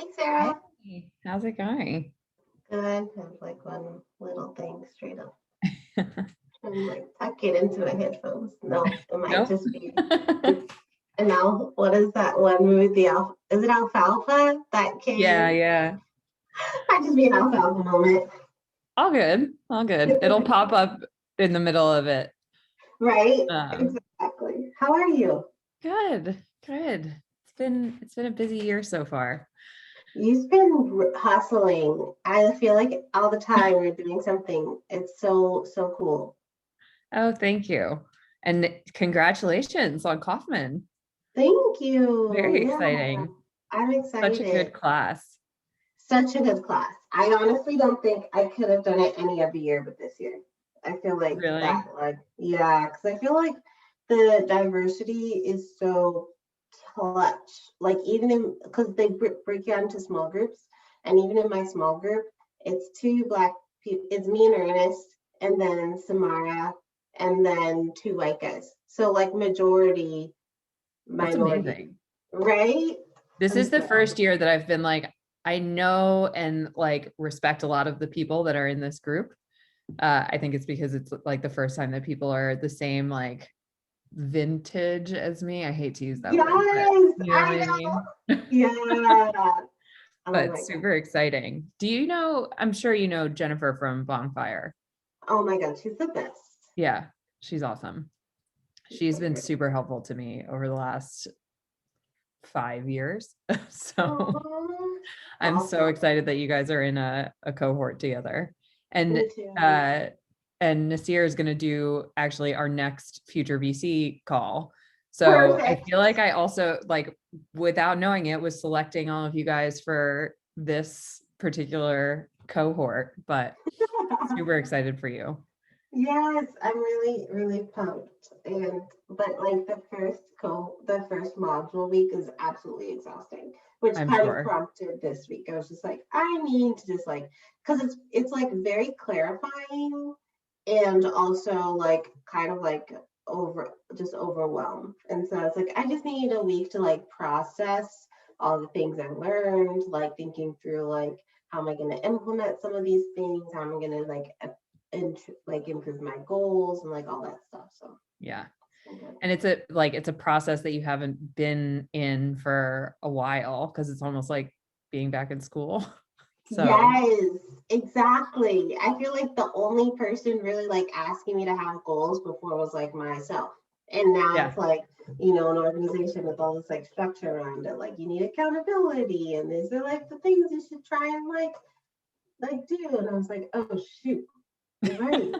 Hey Sarah. Hey, how's it going? Good. I have like one little thing straight up. I'm like tuck it into my headphones. No, it might Nope. just be and now what is that one with the alpha? Is it alfalfa that Yeah, came? yeah. Might just be an alfalfa moment. All good. All good. It'll pop up in the middle of it. Right? Um, Exactly. How are you? good, good. It's been a busy year so far. You've been hustling. I feel like all the time you're doing something. It's so cool. Oh, thank you. And congratulations on Kaufman. Thank you. Very Yeah, exciting. I'm Such a excited. good class. Such a good class. I honestly don't think I could have done it any other year but this year. I feel like that, Really? yeah, because I feel like the diversity is so clutch. Like, even in, because they break you out into small groups, and even in my small group, it's two Black people, it's me and Ernest, and then Samara, and then two white guys. So, like, majority, That's minority, amazing. right? This I'm is the so first year that I've been like, I know and like respect a lot of the people that are in this group. I think it's because it's like the first time that people are the same like vintage as me. I hate to use that word, but yes, you know what I I know. mean? Yeah. Oh But my God. super exciting. Do you know, I'm sure you know Jennifer from Bonfire. Oh my God. She's the best. Yeah, she's awesome. She's She's so been great. super helpful to me over the last 5 years. So Oh, I'm so awesome. excited that you guys are in a cohort together. And Me too. uh Nasir is going to do actually our next future VC call. So I Perfect. feel like I also like without knowing it was selecting all of you guys for this particular cohort, but super excited for you. Yes, I'm really pumped. And but like the first module week is absolutely exhausting, which I'm kind of sure. prompted this week. I was just like, I need to just like, because it's like very clarifying and also like kind of like just overwhelmed. And so it's like I just need a week to like process all the things I learned, like thinking through like how am I going to implement some of these things? How am I going to and like improve my goals and like all that stuff. So Yeah. okay. And it's a process that you haven't been in for a while because it's almost like being back in school. So Yes, exactly. I feel like the only person really like asking me to have goals before was like myself. And now yeah, it's like, an organization with all this like structure around it. Like you need accountability and these are like the things you should try and like do. And I was like, oh shoot, you're right.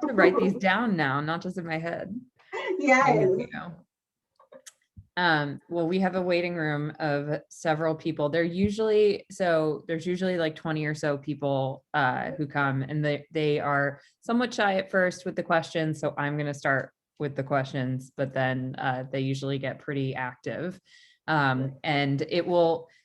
to write these down now, not just in my head. Thank Yes. you. Well, we have a waiting room of several people. There's usually like 20 or so people who come and they are somewhat shy at first with the questions. So I'm going to start with the questions, but then they usually get pretty active. And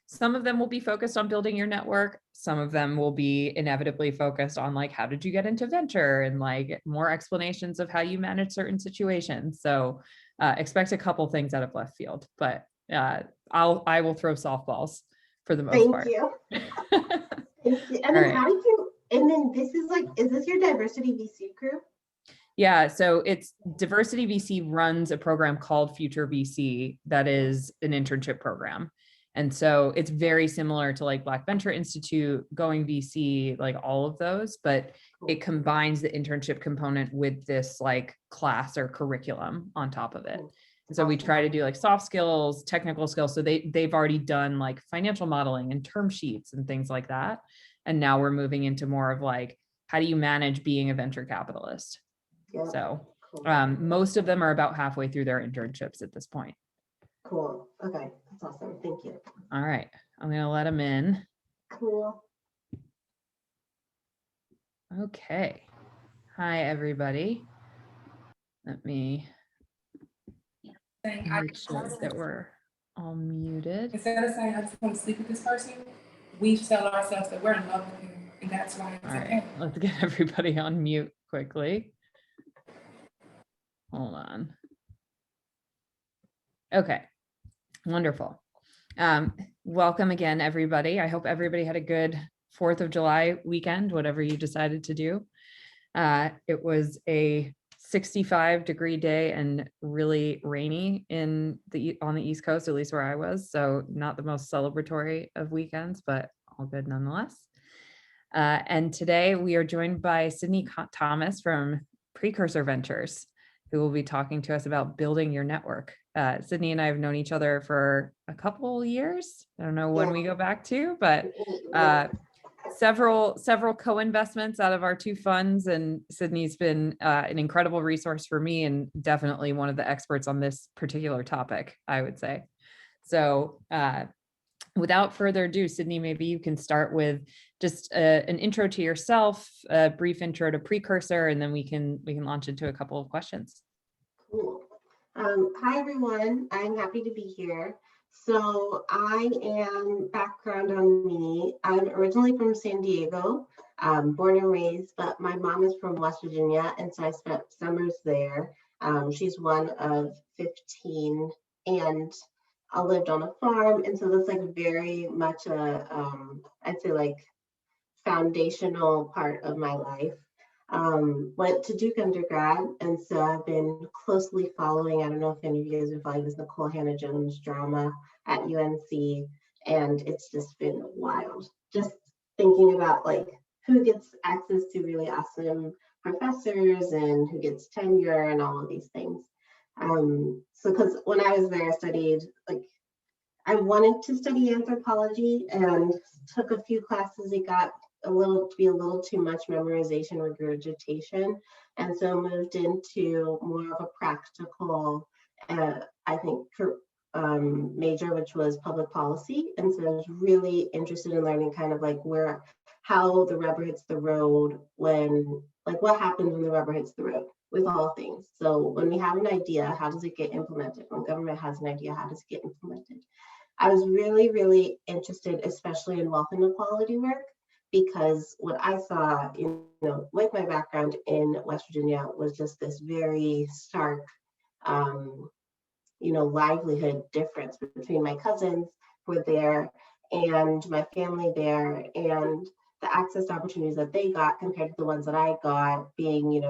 some of them will be focused on building your network. Some of them will be inevitably focused on like, how did you get into venture and like more explanations of how you manage certain situations. So expect a couple things out of left field, but I will throw softballs for the most Thank part. you. Thank you. And All then right. how did you, and then this is like, is this your diversity VC group? Yeah, so it's Diversity VC runs a program called Future VC that is an internship program. And so it's very similar to like Black Venture Institute, Going VC, like all of those, but it Cool. combines the internship component with this like class or curriculum on top of it. Cool. And so we Awesome. try to do like soft skills, technical skills. So they've already done like financial modeling and term sheets and things like that. And now we're moving into more of like, how do you manage being a venture capitalist? Yeah. So Cool. most of them are about halfway through their internships at this point. Cool. Okay. That's awesome. Thank you. All right, I'm going to let them in. Cool. Okay. Hi, everybody. Let me make sure that we're all muted. Instead of saying I just want to sleep with this person, we tell ourselves that we're in love with him, and that's why it's All right, okay. let's get everybody on mute quickly. Hold on. Okay, wonderful. welcome again, everybody. I hope everybody had a good 4th of July weekend, whatever you decided to do. It was a 65-degree day and really rainy on the East Coast, at least where I was. So not the most celebratory of weekends, but all good nonetheless. And today we are joined by Sydney Thomas from Precursor Ventures, who will be talking to us about building your network. Sydney and I have known each other for a couple years. I don't know when we go back to, but several co-investments out of our 2 funds, and Sydney's been an incredible resource for me and definitely one of the experts on this particular topic, I would say. So without further ado, Sydney, maybe you can start with just an intro to yourself, a brief intro to Precursor, and then we can launch into a couple of questions. Cool. Hi, everyone. I'm happy to be here. So background on me, I'm originally from San Diego, born and raised, but my mom is from West Virginia, and so I spent summers there. She's one of 15, and I lived on a farm, and so that's like very much I'd say like foundational part of my life. Went to Duke undergrad, and so I've been closely following, I don't know if any of you guys are following this Nikole Hannah-Jones drama at UNC, and it's just been wild. Just thinking about like who gets access to really awesome professors and who gets tenure and all of these things. So because when I was there, I studied, like, I wanted to study anthropology and took a few classes. It got to be a little too much memorization, regurgitation, and so moved into more of a practical, I think, major, which was public policy. And so I was really interested in learning kind of like how the rubber hits the road what happens when the rubber hits the road with all things. So when we have an idea, how does it get implemented? When government has an idea, how does it get implemented? I was really, really interested, especially in wealth inequality work, because what I saw, with my background in West Virginia was just this very stark, livelihood difference between my cousins who were there and my family there, and the access opportunities that they got compared to the ones that I got, being,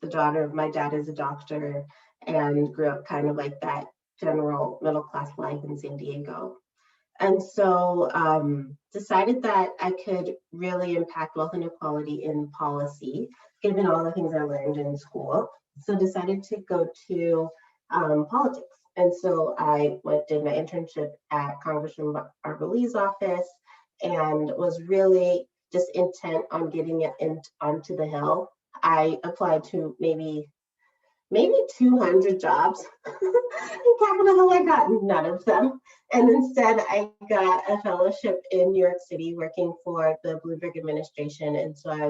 the daughter of my dad is a doctor and grew up kind of like that general middle class life in San Diego. And so decided that I could really impact wealth inequality in policy, given all the things I learned in school. So decided to go to politics. And so I did my internship at Congressman Barbara Lee's office and was really just intent on getting it onto the Hill. I applied to maybe 200 jobs. In Capitol Hill, I got none of them. And instead, I got a fellowship in New York City working for the Bloomberg administration. And so I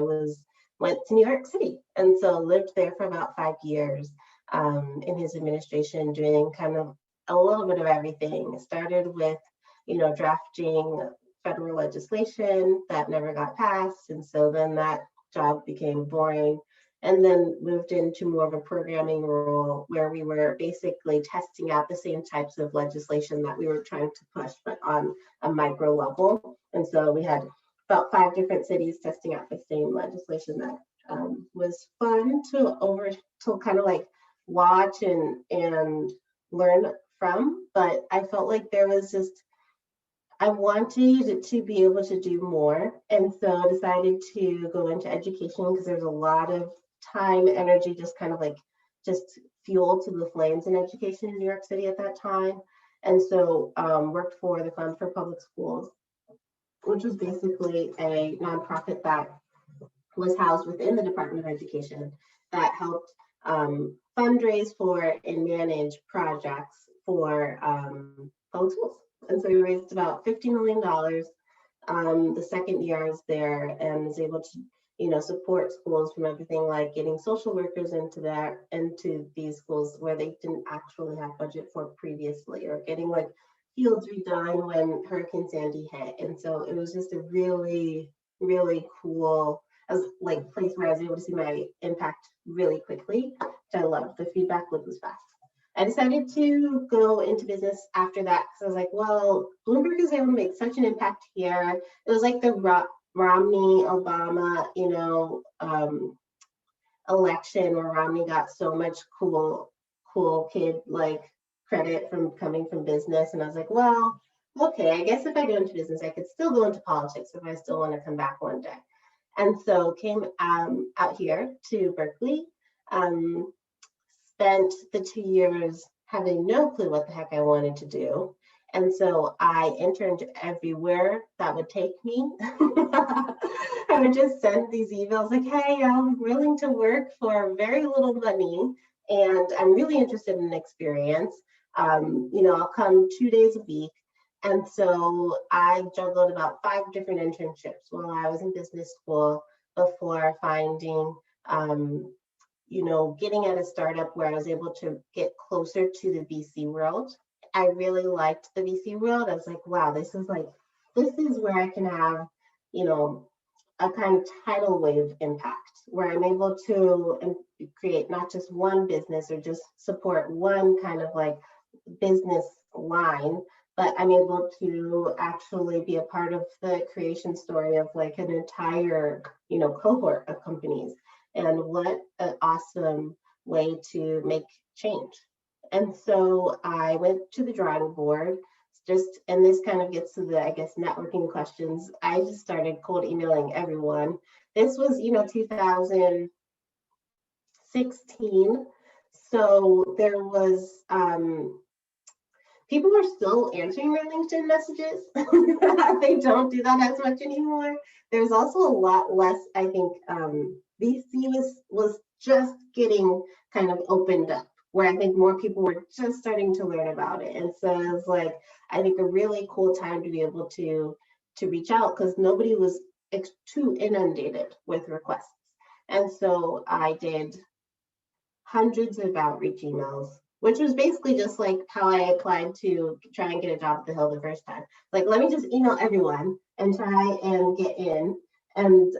went to New York City. And so lived there for about 5 years in his administration, doing kind of a little bit of everything. Started with, drafting federal legislation that never got passed. And so then that job became boring. And then moved into more of a programming role where we were basically testing out the same types of legislation that we were trying to push, but on a micro level. And so we had about 5 different cities testing out the same legislation that was fun to kind of like watch and learn from. But I felt like there was I wanted to be able to do more. And so I decided to go into education because there's a lot of time, energy, just fuel to the flames in education in New York City at that time. And so worked for the Fund for Public Schools, which was basically a nonprofit that was housed within the Department of Education that helped fundraise for and manage projects for public schools. And so we raised about $50 million the second year I was there, and was able to support schools from everything like getting social workers into these schools where they didn't actually have budget for previously, or getting like fields redone when Hurricane Sandy hit. And so it was just a really, really cool place where I was able to see my impact really quickly, which I loved. The feedback loop was fast. I decided to go into business after that because I was like, well, Bloomberg is able to make such an impact here. It was like the Romney Obama, election where Romney got so much cool kid like credit from coming from business. And I was like, well, okay, I guess if I go into business, I could still go into politics if I still want to come back one day. And so came out here to Berkeley, spent the 2 years having no clue what the heck I wanted to do. And so I interned everywhere that would take me. I would just send these emails like, hey, I'm willing to work for very little money and I'm really interested in experience. I'll come 2 days a week. And so I juggled about 5 different internships while I was in business school before finding, getting at a startup where I was able to get closer to the VC world. I really liked the VC world. I was like, wow, this is where I can have, a kind of tidal wave impact where I'm able to create not just one business or just support one kind of like business line, but I'm able to actually be a part of the creation story of like an entire, cohort of companies. And what an awesome way to make change. And so I went to the drawing board, and this kind of gets to the, I guess, networking questions. I just started cold emailing everyone. This was, 2016. So there was, people are still answering their LinkedIn messages. They don't do that as much anymore. There's also a lot less, I think, VC was just getting kind of opened up, where I think more people were just starting to learn about it. And so it was like, I think a really cool time to be able to reach out because nobody was too inundated with requests. And so I did hundreds of outreach emails, which was basically just like how I applied to try and get a job at the Hill the first time. Like, let me just email everyone and try and get in. And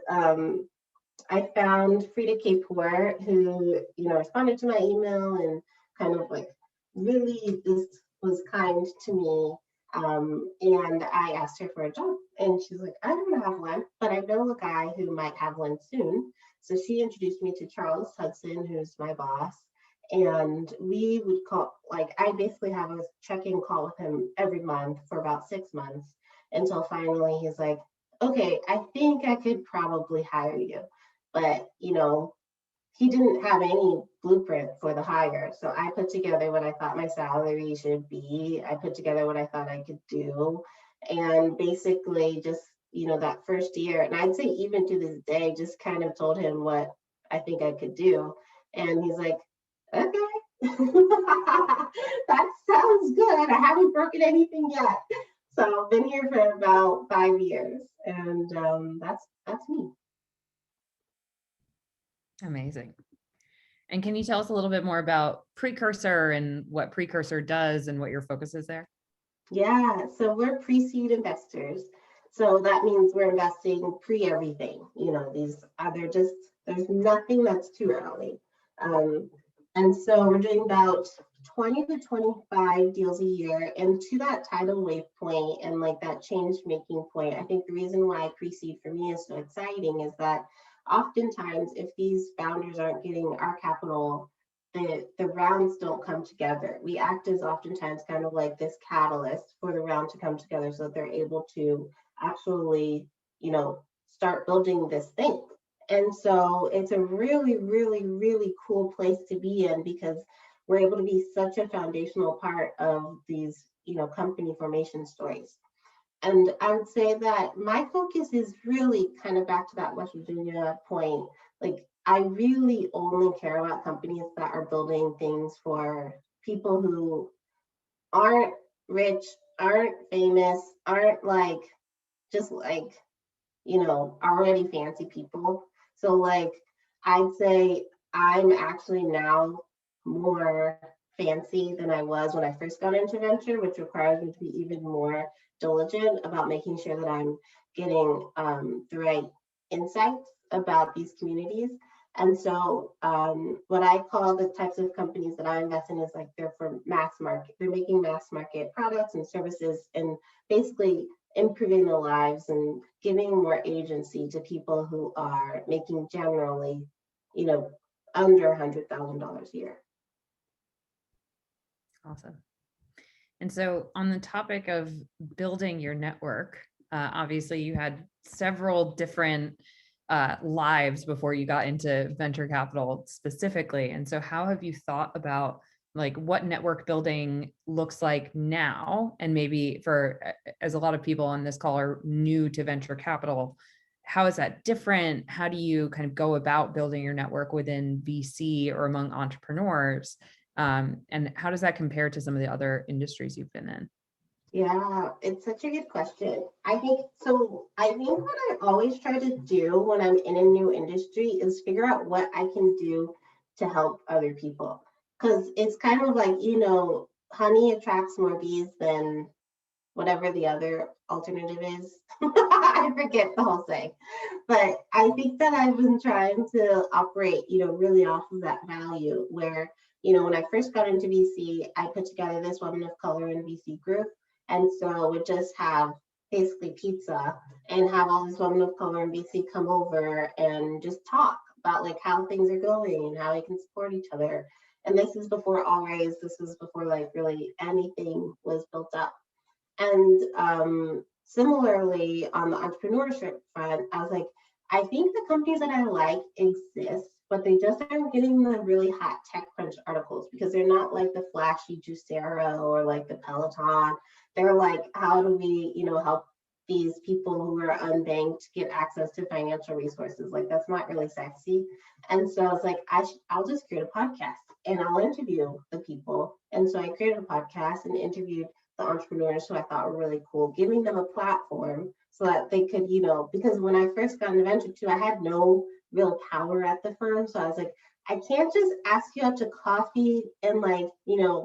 I found Frida Kapor, who, responded to my email and kind of like really just was kind to me. And I asked her for a job and she's like, I don't have one, but I know a guy who might have one soon. So she introduced me to Charles Hudson, who's my boss. And we would call, like, I basically have a check-in call with him every month for about 6 months until finally he's like, okay, I think I could probably hire you. But, he didn't have any blueprint for the hire. So I put together what I thought my salary should be. I put together what I thought I could do. And basically just, that first year, and I'd say even to this day, just kind of told him what I think I could do. And he's like, okay, that sounds good. I haven't broken anything yet. So I've been here for about 5 years. And that's me. Amazing. And can you tell us a little bit more about Precursor and what Precursor does and what your focus is there? Yeah, so we're pre-seed investors. So that means we're investing pre-everything. There's nothing that's too early. And so we're doing about 20 to 25 deals a year. And to that tidal wave point and like that change making point, I think the reason why pre-seed for me is so exciting is that oftentimes if these founders aren't getting our capital, the rounds don't come together. We act as oftentimes kind of like this catalyst for the round to come together so that they're able to actually, start building this thing. And so it's a really, really, really cool place to be in because we're able to be such a foundational part of these, company formation stories. And I would say that my focus is really kind of back to that West Virginia point. Like, I really only care about companies that are building things for people who aren't rich, aren't famous, aren't like, just like, already fancy people. So like, I'd say I'm actually now more fancy than I was when I first got into venture, which requires me to be even more diligent about making sure that I'm getting the right insights about these communities. And so what I call the types of companies that I invest in is like they're for mass market. They're making mass market products and services and basically improving the lives and giving more agency to people who are making generally, under $100,000 a year. Awesome. And so on the topic of building your network, obviously you had several different lives before you got into venture capital specifically. And so how have you thought about like what network building looks like now? And maybe for, as a lot of people on this call are new to venture capital, how is that different? How do you kind of go about building your network within VC or among entrepreneurs? And how does that compare to some of the other industries you've been in? Yeah, it's such a good question. I think what I always try to do when I'm in a new industry is figure out what I can do to help other people. Because it's kind of like, honey attracts more bees than whatever the other alternative is. I forget the whole thing. But I think that I've been trying to operate, really off of that value where, when I first got into VC, I put together this Women of Color in VC group. And so we just have basically pizza and have all these women of color in VC come over and just talk about like how things are going and how we can support each other. And this is before All Raise. This was before like really anything was built up. And similarly, on the entrepreneurship front, I was like, I think the companies that I like exist, but they just aren't getting the really hot TechCrunch articles because they're not like the flashy Juicero or like the Peloton. They're like, how do we, help these people who are unbanked get access to financial resources? Like, that's not really sexy. And so I was like, I'll just create a podcast and I'll interview the people. And so I created a podcast and interviewed the entrepreneurs who I thought were really cool, giving them a platform so that they could, because when I first got into venture too, I had no real power at the firm. So I was like, I can't just ask you out to coffee and like,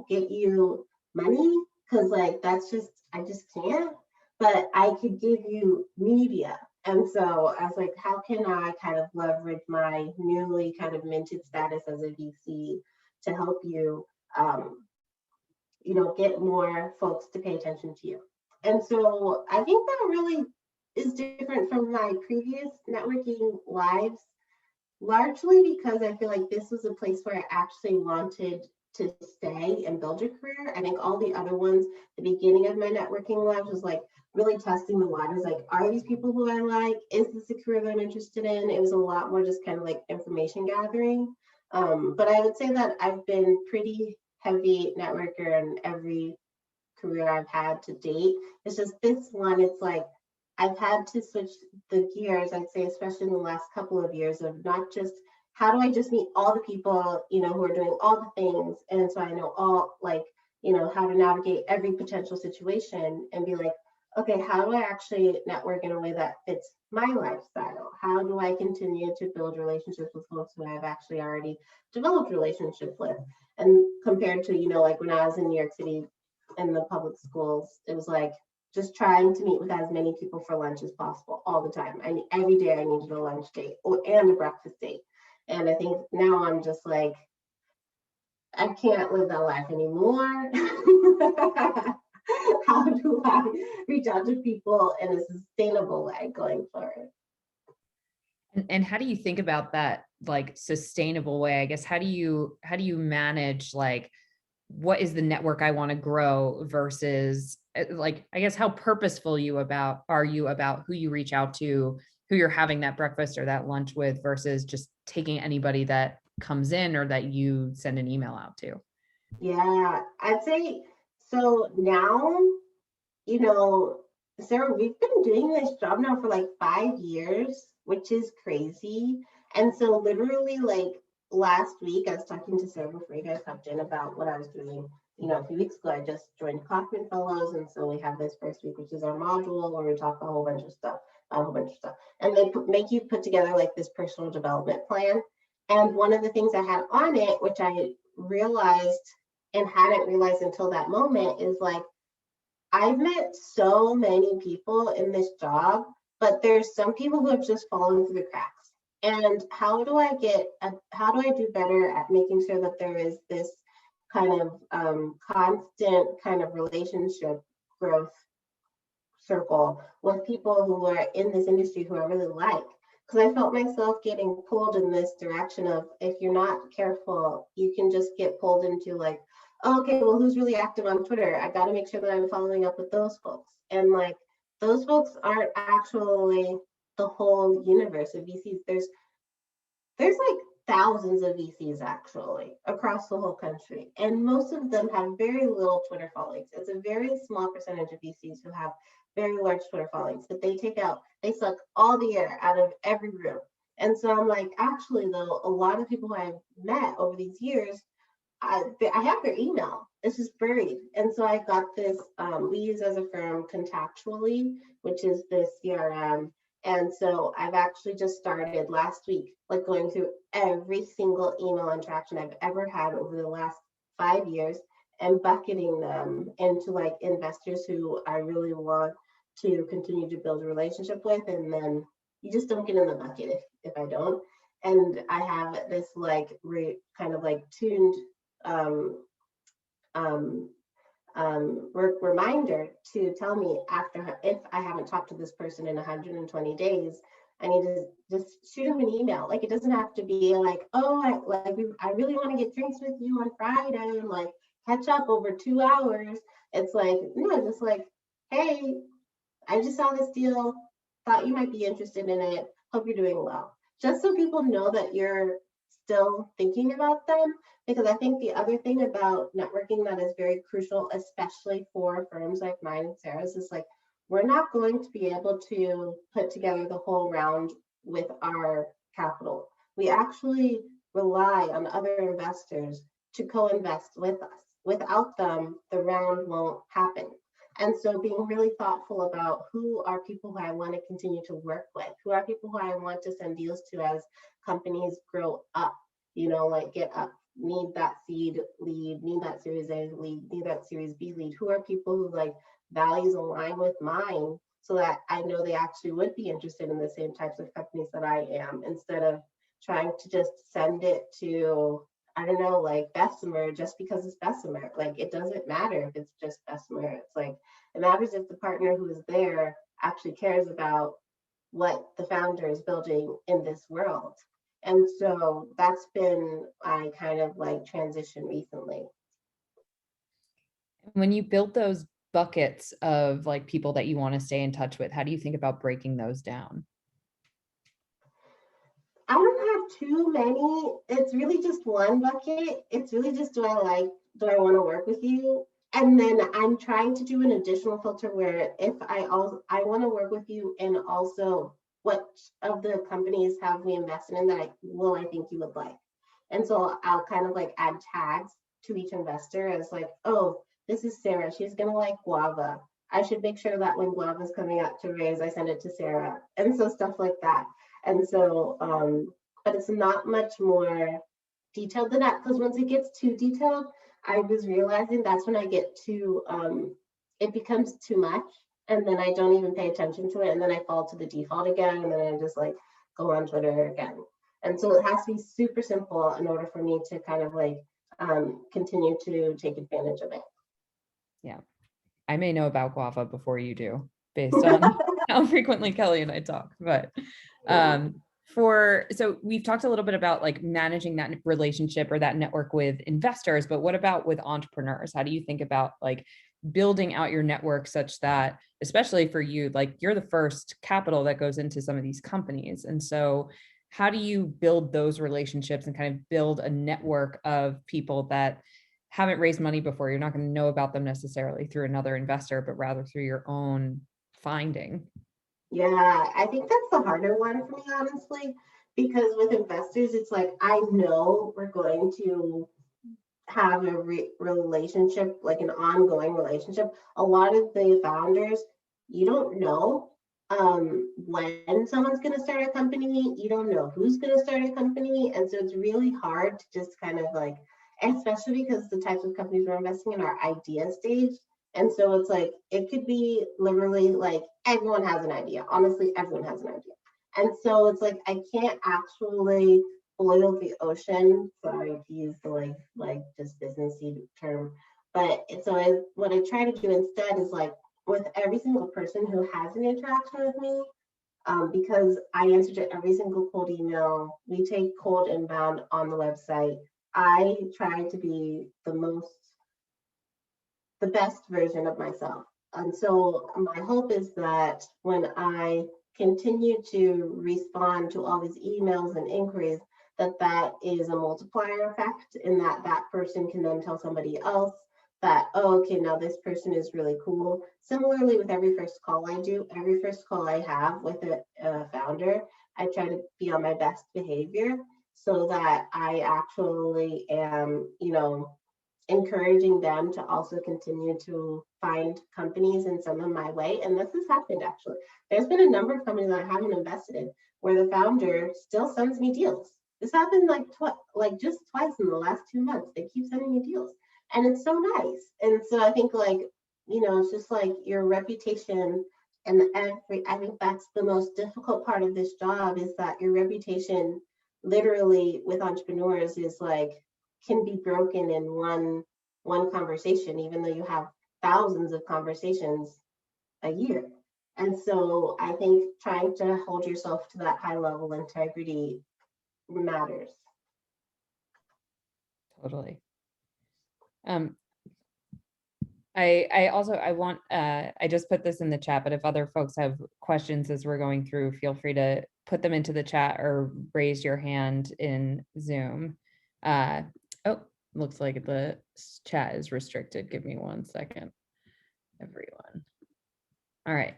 get you money because like I just can't. But I could give you media. And so I was like, how can I kind of leverage my newly kind of minted status as a VC to help you, get more folks to pay attention to you. And so I think that really is different from my previous networking lives, largely because I feel like this was a place where I actually wanted to stay and build a career. I think all the other ones, the beginning of my networking lives was like really testing the waters. Like, are these people who I like? Is this a career that I'm interested in? It was a lot more just kind of like information gathering. But I would say that I've been pretty heavy networker in every career I've had to date. It's just this one, it's like I've had to switch the gears, I'd say, especially in the last couple of years, of not just how do I just meet all the people, who are doing all the things. And so I know all like, how to navigate every potential situation and be like, okay, how do I actually network in a way that fits my lifestyle? How do I continue to build relationships with folks who I've actually already developed relationships with? And compared to, like when I was in New York City in the public schools, it was like just trying to meet with as many people for lunch as possible all the time. Every day I needed a lunch date and a breakfast date. And I think now I'm just like, I can't live that life anymore. How do I reach out to people in a sustainable way going forward? And how do you think about that, like sustainable way? I guess, how do you manage like, what is the network I want to grow versus like, I guess, how purposeful are you about who you reach out to, who you're having that breakfast or that lunch with versus just taking anybody that comes in or that you send an email out to? Yeah, I'd say so now, Sarah, we've been doing this job now for like 5 years, which is crazy. And so literally like last week, I was talking to Sarah before you guys hopped in about what I was doing. A few weeks ago, I just joined Kaufman Fellows. And so we have this first week, which is our module where we talk a whole bunch of stuff. And they make you put together like this personal development plan. And one of the things I had on it, which I realized and hadn't realized until that moment, is like, I've met so many people in this job, but there's some people who have just fallen through the cracks. And how do I do better at making sure that there is this kind of constant kind of relationship growth circle with people who are in this industry who I really like? Because I felt myself getting pulled in this direction of, if you're not careful, you can just get pulled into like, oh, okay, well, who's really active on Twitter? I got to make sure that I'm following up with those folks. And like, those folks aren't actually the whole universe of VCs. There's like thousands of VCs actually across the whole country, and most of them have very little Twitter followings. It's a very small percentage of VCs who have very large Twitter followings, but they suck all the air out of every room. And so I'm like, actually, though, a lot of people who I've met over these years, I have their email. It's just buried. And so I got this, we use as a firm Contactually, which is this CRM. And so I've actually just started last week, like going through every single email interaction I've ever had over the last 5 years and bucketing them into like investors who I really want to continue to build a relationship with. And then you just don't get in the bucket if I don't. And I have this like kind of like tuned reminder to tell me after, if I haven't talked to this person in 120 days, I need to just shoot them an email. Like, it doesn't have to be like, oh, I really want to get drinks with you on Friday and like catch up over 2 hours. It's like, no, just like, hey, I just saw this deal, thought you might be interested in it, hope you're doing well. Just so people know that you're still thinking about them. Because I think the other thing about networking that is very crucial, especially for firms like mine and Sarah's, is like, we're not going to be able to put together the whole round with our capital. We actually rely on other investors to co-invest with us. Without them, the round won't happen. And so being really thoughtful about who are people who I want to continue to work with, who are people who I want to send deals to as companies grow up, like get up, need that seed lead, need that Series A lead, need that Series B lead. Who are people who like values align with mine, so that I know they actually would be interested in the same types of companies that I am, instead of trying to just send it to, I don't know, like Bessemer just because it's Bessemer. Like, it doesn't matter if it's just Bessemer. It's like, it matters if the partner who is there actually cares about what the founder is building in this world. And so that's been my kind of like transition recently. When you build those buckets of like people that you want to stay in touch with, how do you think about breaking those down? I don't have too many. It's really just one bucket. It's really just, do I want to work with you? And then I'm trying to do an additional filter where if I want to work with you, and also what of the companies have we invested in that I think you would like. And so I'll kind of like add tags to each investor as like, oh, this is Sarah. She's going to like guava. I should make sure that when guava is coming out to raise, I send it to Sarah. And so stuff like that. And so, but it's not much more detailed than that, because once it gets too detailed, I was realizing that's when I get too, it becomes too much. And then I don't even pay attention to it. And then I fall to the default again. And then I just like go on Twitter again. And so it has to be super simple in order for me to kind of like continue to take advantage of it. Yeah. I may know about guava before you do, based on how frequently Kelly and I talk, but so we've talked a little bit about like managing that relationship or that network with investors, but what about with entrepreneurs? How do you think about like building out your network such that, especially for you, like you're the first capital that goes into some of these companies. And so how do you build those relationships and kind of build a network of people that haven't raised money before? You're not going to know about them necessarily through another investor, but rather through your own finding. Yeah, I think that's the harder one for me, honestly, because with investors, it's like, I know we're going to have a relationship, like an ongoing relationship. A lot of the founders, you don't know when someone's going to start a company, you don't know who's going to start a company. And so it's really hard to just kind of like, especially because the types of companies we're investing in are idea stage. And so it's like, it could be literally like everyone has an idea. Honestly, everyone has an idea. And so it's like I can't actually boil the ocean. Sorry to use the like just businessy term, but what I try to do instead is like with every single person who has an interaction with me, because I answer to every single cold email. We take cold inbound on the website. I try to be the best version of myself. And so my hope is that when I continue to respond to all these emails and inquiries, that is a multiplier effect, and that person can then tell somebody else that, oh, okay, now this person is really cool. Similarly, with every first call I do, every first call I have with a founder, I try to be on my best behavior so that I actually am, encouraging them to also continue to find companies and send them my way. And this has happened actually. There's been a number of companies that I haven't invested in where the founder still sends me deals. This happened like just twice in the last 2 months. They keep sending me deals. And it's so nice. And so I think it's just like your reputation and I think that's the most difficult part of this job is that your reputation literally with entrepreneurs is like can be broken in one conversation, even though you have thousands of conversations a year. And so I think trying to hold yourself to that high level integrity matters. Totally. I just put this in the chat, but if other folks have questions as we're going through, feel free to put them into the chat or raise your hand in Zoom. Oh, looks like the chat is restricted. Give me 1 second, everyone. All right,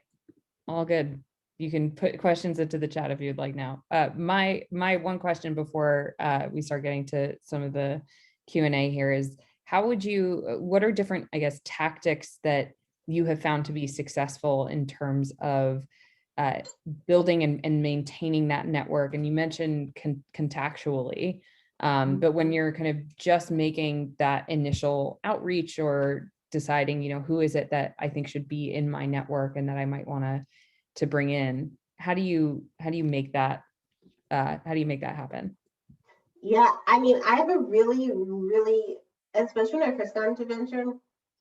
all good. You can put questions into the chat if you'd like now. My one question before we start getting to some of the Q&A here is, what are different, I guess, tactics that you have found to be successful in terms of building and maintaining that network? And you mentioned contactually, but when you're kind of just making that initial outreach or deciding, who is it that I think should be in my network and that I might want to bring in, how do you make that happen? Yeah, I mean, I have a really, really, especially when I first got into venture,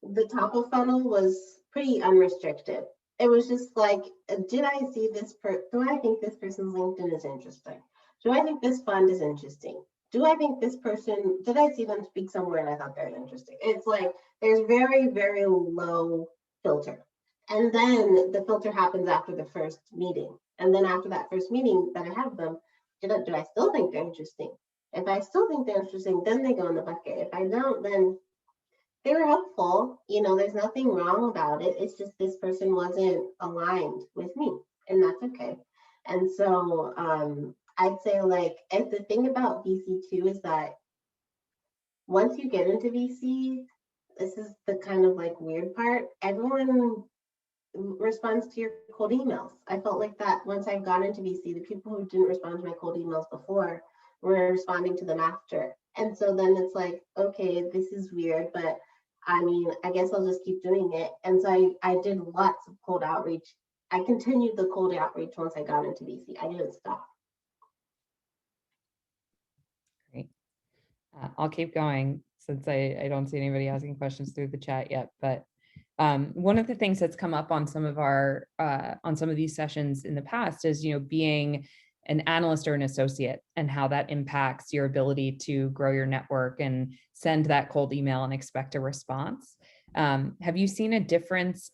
the top of funnel was pretty unrestricted. It was just like, do I think this person's LinkedIn is interesting? Do I think this fund is interesting? Do I think this person, did I see them speak somewhere and I thought they're interesting? It's like, there's very, very low filter. And then the filter happens after the first meeting. And then after that first meeting that I have them, do I still think they're interesting? If I still think they're interesting, then they go in the bucket. If I don't, then they were helpful. There's nothing wrong about it. It's just this person wasn't aligned with me, and that's okay. And so I'd say and the thing about VC too is that once you get into VC, this is the kind of weird part. Everyone responds to your cold emails. I felt like that once I got into VC, the people who didn't respond to my cold emails before were responding to them after. And so then it's like, okay, this is weird, but I mean, I guess I'll just keep doing it. And so I did lots of cold outreach. I continued the cold outreach once I got into VC. I didn't stop. Great. I'll keep going since I don't see anybody asking questions through the chat yet, but one of the things that's come up on some of these sessions in the past is, being an analyst or an associate and how that impacts your ability to grow your network and send that cold email and expect a response. Have you seen a difference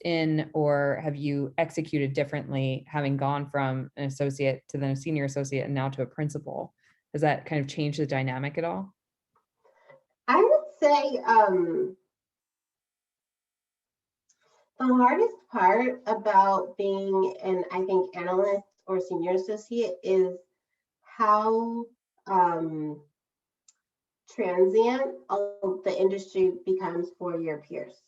or have you executed differently having gone from an associate to then a senior associate and now to a principal? Has that kind of changed the dynamic at all? I would say the hardest part about being I think, analyst or senior associate is how transient the industry becomes for your peers.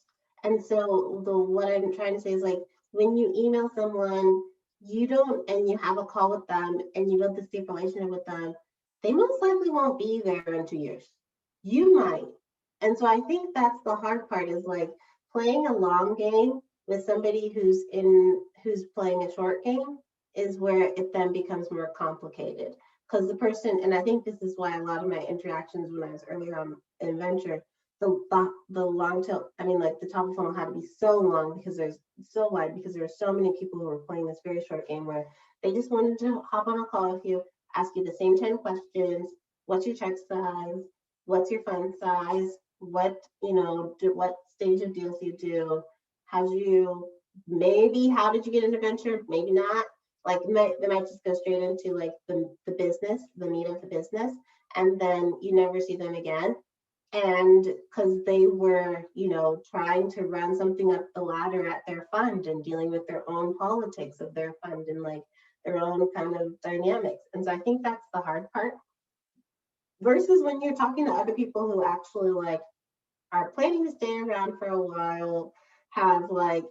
And so what I'm trying to say is when you email someone, and you have a call with them and you build this deep relationship with them, they most likely won't be there in 2 years. You might. And so I think that's the hard part is playing a long game with somebody who's playing a short game. is where it then becomes more complicated. Because the person, and I think this is why a lot of my interactions when I was earlier on in venture, the long tail, I mean, like the top of funnel had to be so long because there's so wide because there are so many people who were playing this very short game where they just wanted to hop on a call with you, ask you the same 10 questions. What's your check size? What's your fund size? What, what stage of deals you do? How did you get into venture? Maybe not. Like they might just go straight into like the business, the meat of the business, and then you never see them again. And because they were, trying to run something up the ladder at their fund and dealing with their own politics of their fund and like their own kind of dynamics. And so I think that's the hard part. Versus when you're talking to other people who actually like are planning to stay around for a while, have like,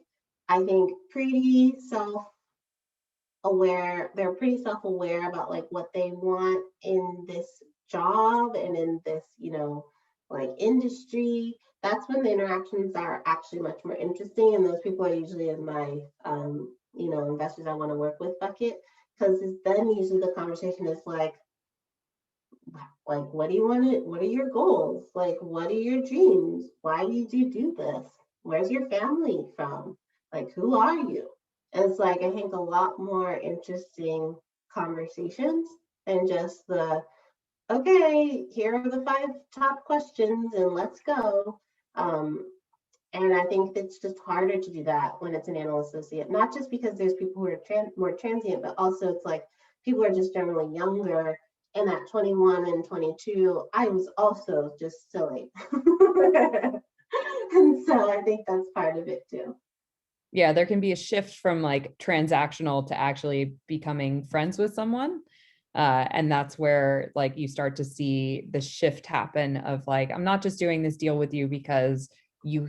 I think pretty self-aware, they're pretty self-aware about like what they want in this job and in this, like industry. That's when the interactions are actually much more interesting. And those people are usually in my, investors I want to work with bucket, because then usually the conversation is like, what do you want to, what are your goals? Like, what are your dreams? Why did you do this? Where's your family from? Like, who are you? And it's like, I think a lot more interesting conversations than just the, okay, here are the 5 top questions and let's go. And I think it's just harder to do that when it's an analyst associate, not just because there's people who are more transient, but also it's like people are just generally younger. And at 21 and 22, I was also just silly. And so I think that's part of it too. Yeah, there can be a shift from like transactional to actually becoming friends with someone. And that's where like you start to see the shift happen of like, I'm not just doing this deal with you because you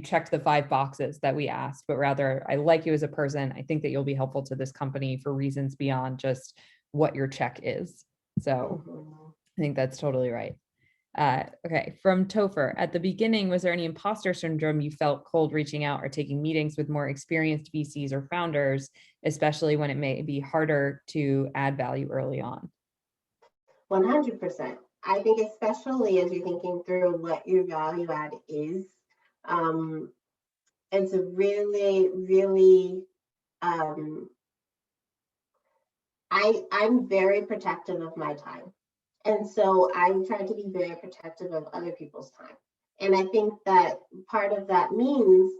checked the 5 boxes that we asked, but rather I like you as a person. I think that you'll be helpful to this company for reasons beyond just what your check is. So I think that's totally right. Okay, from Topher, at the beginning, was there any imposter syndrome you felt cold reaching out or taking meetings with more experienced VCs or founders, especially when it may be harder to add value early on? 100%. I think especially as you're thinking through what your value add is, it's a really, really, I'm very protective of my time. And so I try to be very protective of other people's time. And I think that part of that means,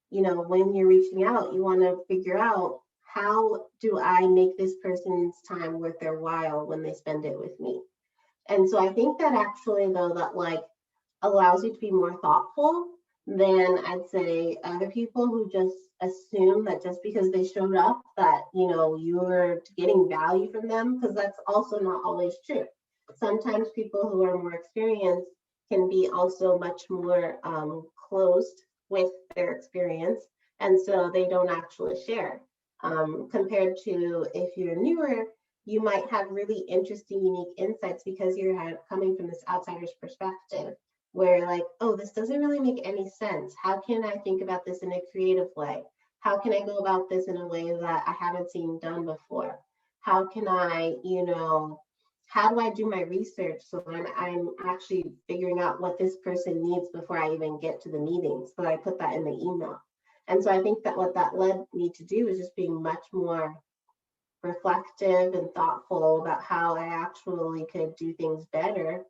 when you're reaching out, you want to figure out, how do I make this person's time worth their while when they spend it with me? And so I think that actually, though, that like allows you to be more thoughtful than I'd say other people who just assume that just because they showed up that, you're getting value from them, because that's also not always true. Sometimes people who are more experienced can be also much more closed with their experience, and so they don't actually share. Compared to if you're newer, you might have really interesting, unique insights because you're coming from this outsider's perspective, where like, oh, this doesn't really make any sense. How can I think about this in a creative way? How can I go about this in a way that I haven't seen done before? How can I, how do I do my research so that I'm actually figuring out what this person needs before I even get to the meeting? So I put that in the email. And so I think that what that led me to do is just being much more reflective and thoughtful about how I actually could do things better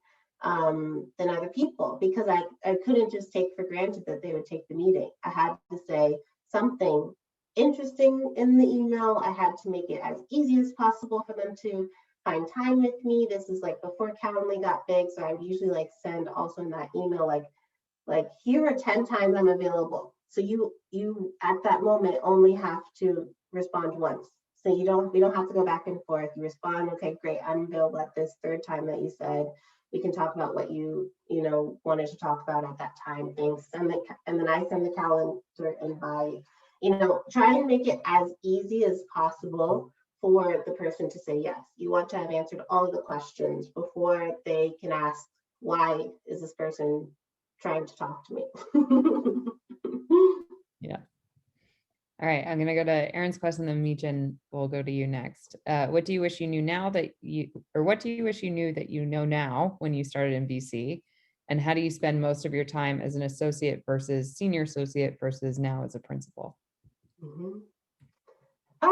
than other people, because I couldn't just take for granted that they would take the meeting. I had to say something interesting in the email. I had to make it as easy as possible for them to find time with me. This is like before Calendly got big, so I would usually like send also in that email like here are 10 times I'm available. So you at that moment only have to respond once. So we don't have to go back and forth. You respond, okay, great, I'm available at this 3rd time that you said. We can talk about what you wanted to talk about at that time. Thanks. And then I send the calendar invite. Try and make it as easy as possible for the person to say yes. You want to have answered all of the questions before they can ask, why is this person trying to talk to me? Yeah. All right, I'm gonna go to Aaron's question, then Meechin will go to you next. What do you wish you knew now that you, or what do you wish you knew that you know now when you started in BC? And how do you spend most of your time as an associate versus senior associate versus now as a principal? Mhm. I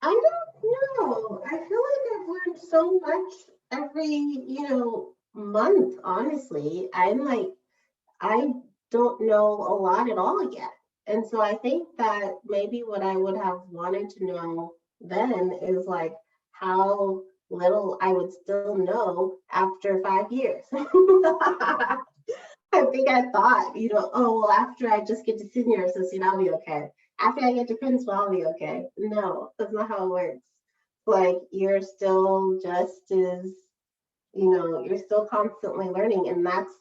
don't know. I feel like I've learned so much every, month, honestly. I don't know a lot at all yet. And so I think that maybe what I would have wanted to know then is like how little I would still know after 5 years. I think I thought, oh, well, after I just get to senior associate, I'll be okay. After I get to principal, I'll be okay. No, that's not how it works. Like, you're still just as, you're still constantly learning. And that's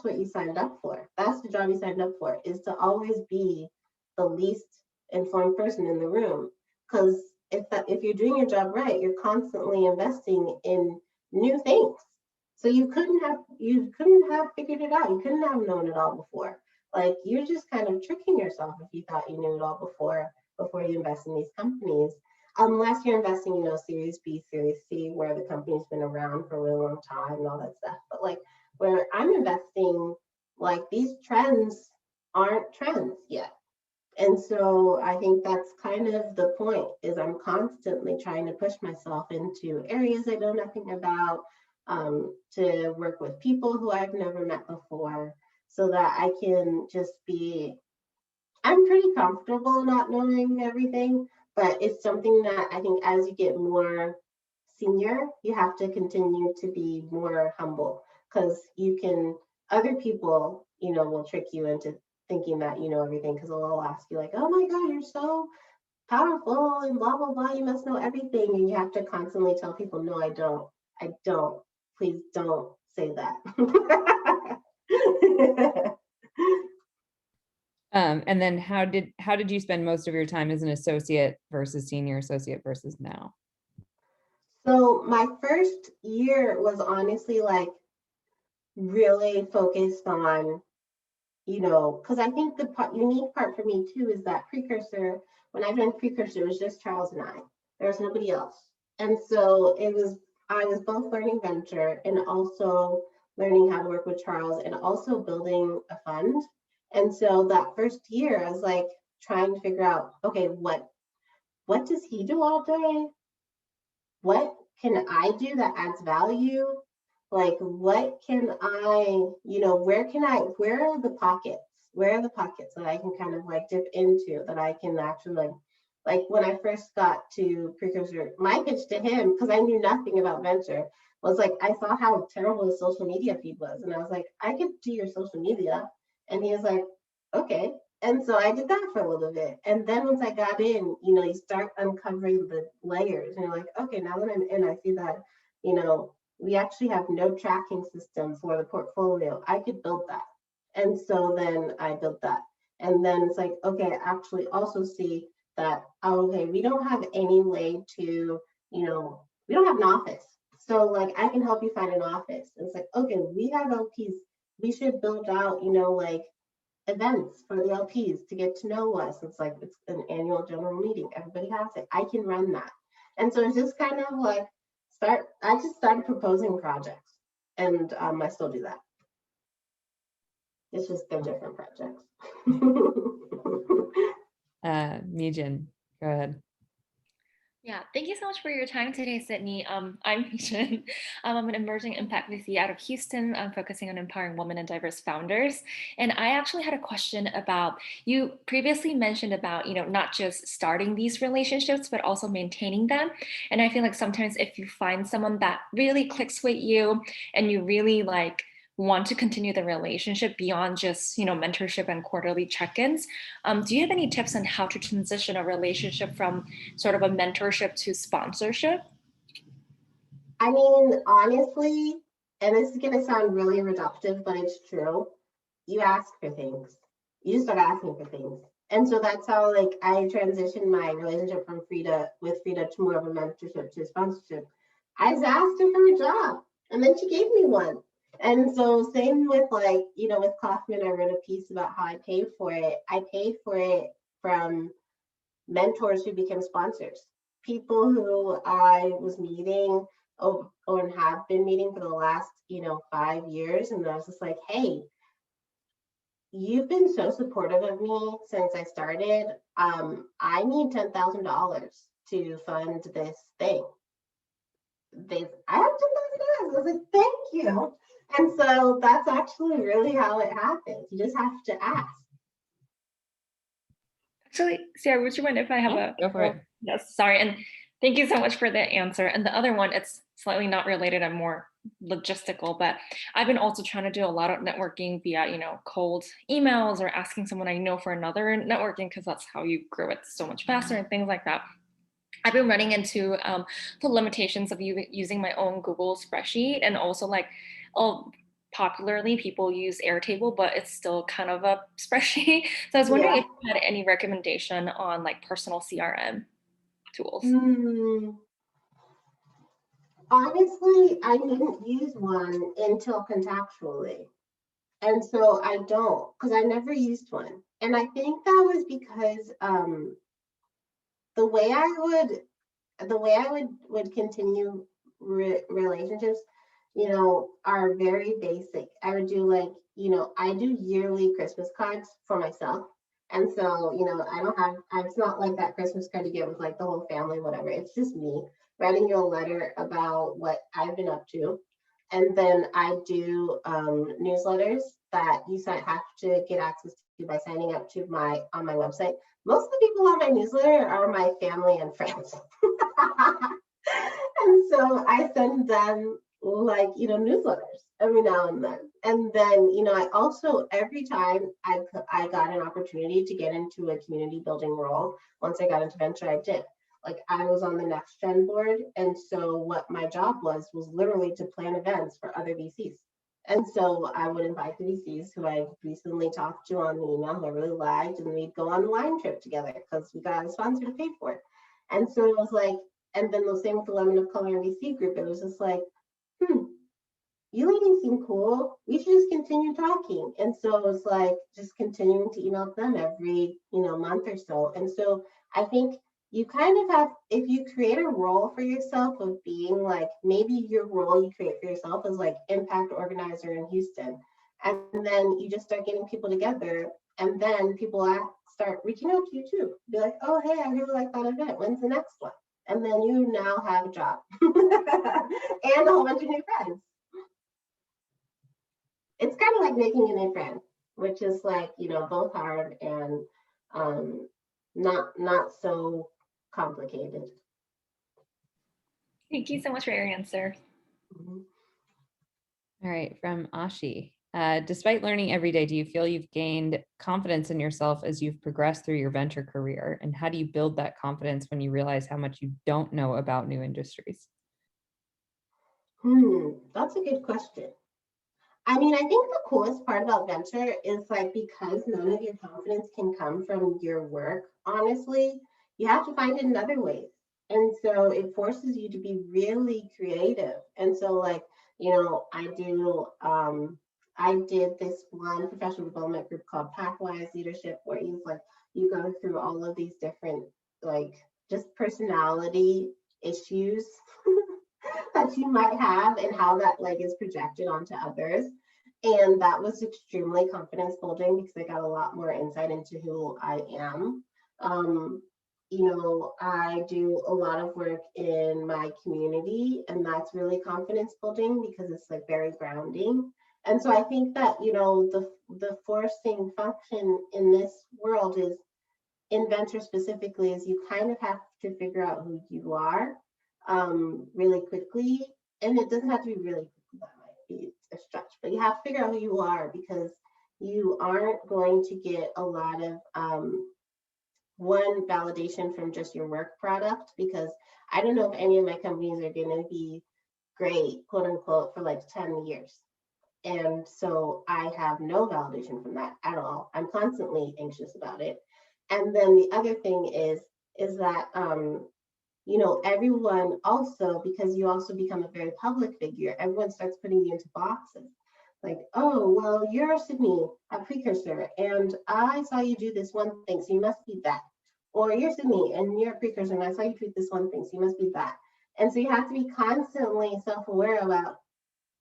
what you signed up for. That's the job you signed up for, is to always be the least informed person in the room. Because if you're doing your job right, you're constantly investing in new things. So you couldn't have figured it out. You couldn't have known it all before. Like, you're just kind of tricking yourself if you thought you knew it all before you invest in these companies. Unless you're investing, Series B, Series C, where the company's been around for a really long time and all that stuff. But like where I'm investing, like, these trends aren't trends yet. And so I think that's kind of the point, is I'm constantly trying to push myself into areas I know nothing about, to work with people who I've never met before, so that I can just I'm pretty comfortable not knowing everything, but it's something that I think as you get more senior, you have to continue to be more humble, because other people, will trick you into thinking that you know everything, because they'll ask you like, oh my God, you're so powerful and blah, blah, blah, you must know everything. And you have to constantly tell people, no, I don't. I don't. Please don't say that. And then how did you spend most of your time as an associate versus senior associate versus now? So my first year was honestly like really focused on, because I think the unique part for me too is that Precursor, when I joined Precursor, it was just Charles and I. There was nobody else. And so I was both learning venture and also learning how to work with Charles and also building a fund. And so that first year, I was like trying to figure out, okay, what does he do all day? What can I do that adds value? Like, what can where are the pockets? Where are the pockets that I can kind of like dip into, that I can actually like when I first got to Precursor, my pitch to him, because I knew nothing about venture, was like, I saw how terrible his social media feed was. And I was like, I could do your social media. And he was like, okay. And so I did that for a little bit. And then once I got in, you start uncovering the layers and you're like, okay, now that I'm in, I see that, we actually have no tracking system for the portfolio. I could build that. And so then I built that. And then it's like, okay, I actually also see that, okay, we don't have any way to, we don't have an office. So like, I can help you find an office. And it's like, okay, we have LPs. We should build out, like events for the LPs to get to know us. It's like, it's an annual general meeting. Everybody has it. I can run that. And so it's just kind of like, I just started proposing projects, and I still do that. It's just they're different projects. Meechin, go ahead. Yeah, thank you so much for your time today, Sydney. I'm Meechin. I'm an emerging impact VC out of Houston. I'm focusing on empowering women and diverse founders. And I actually had a question about, you previously mentioned about, not just starting these relationships, but also maintaining them. And I feel like sometimes if you find someone that really clicks with you and you really want to continue the relationship beyond just mentorship and quarterly check-ins, do you have any tips on how to transition a relationship from sort of a mentorship to sponsorship? I mean, honestly, and this is going to sound really reductive, but it's true, you ask for things. You start asking for things. And so that's how like I transitioned my relationship from Frida to more of a mentorship to sponsorship. I just asked her for a job, and then she gave me one. And so same with like, with Kaufman, I wrote a piece about how I paid for it. I paid for it from mentors who became sponsors, people who I was meeting or have been meeting for the last, 5 years. And I was just like, hey, you've been so supportive of me since I started. I need $10,000 to fund this thing. I have $10,000. I was like, thank you. And so that's actually really how it happens. You just have to ask. Actually, Sarah, would you mind if I have Go for it. Yes, sorry. And thank you so much for the answer. And the other one, it's slightly not related and more logistical, but I've been also trying to do a lot of networking via, cold emails or asking someone I know for another networking, because that's how you grow it so much faster and things like that. I've been running into the limitations of using my own Google spreadsheet, and also like, popularly people use Airtable, but it's still kind of a spreadsheet. So I was wondering if you had any recommendation on like personal CRM tools. Honestly, I didn't use one until Contactually. And so I don't, because I never used one. And I think that was because the way I would continue relationships, are very basic. I would do like, I do yearly Christmas cards for myself. And so, it's not like that Christmas card you get with like the whole family, whatever. It's just me writing you a letter about what I've been up to. And then I do newsletters that you have to get access to by signing up to on my website. Most of the people on my newsletter are my family and friends. And so I send them like, newsletters every now and then. And then, I also, every time I got an opportunity to get into a community building role, once I got into venture, I did. Like I was on the Next Gen board. And so what my job was literally to plan events for other VCs. And so I would invite the VCs who I recently talked to on the email who I really liked, and we'd go on the wine trip together because we got a sponsor to pay for it. And so it was like, and then the same with the Lemon of Color and VC group. It was just like, you ladies seem cool. We should just continue talking. And so it was like just continuing to email them every, month or so. And so I think you kind of have, if you create a role for yourself of being like, maybe your role you create for yourself is like impact organizer in Houston. And then you just start getting people together, and then people start reaching out to you too. Be like, oh, hey, I really like that event. When's the next one? And then you now have a job and a whole bunch of new friends. It's kind of like making a new friend, which is like, both hard and not so complicated. Thank you so much for your answer. All right, from Ashi. Despite learning every day, do you feel you've gained confidence in yourself as you've progressed through your venture career? And how do you build that confidence when you realize how much you don't know about new industries? That's a good question. I mean, I think the coolest part about venture is like, because none of your confidence can come from your work, honestly, you have to find it in other ways. And so it forces you to be really creative. And so like, I did this one professional development group called Pathwise Leadership, where you go through all of these different, like, just personality issues that you might have and how that like is projected onto others. And that was extremely confidence building because I got a lot more insight into who I am. I do a lot of work in my community, and that's really confidence building because it's like very grounding. And so I think that, the forcing function in this world is, in venture specifically, is you kind of have to figure out who you are really quickly. And it doesn't have to be really quickly, that might be a stretch, but you have to figure out who you are, because you aren't going to get a lot of one validation from just your work product, because I don't know if any of my companies are going to be great, quote unquote, for like 10 years. And so I have no validation from that at all. I'm constantly anxious about it. And then the other thing is that, everyone also, because you also become a very public figure, everyone starts putting you into boxes. like, oh, well, you're Sydney, a precursor, and I saw you do this one thing, so you must be that. Or you're Sydney and you're a precursor, and I saw you do this one thing, so you must be that. And so you have to be constantly self-aware about,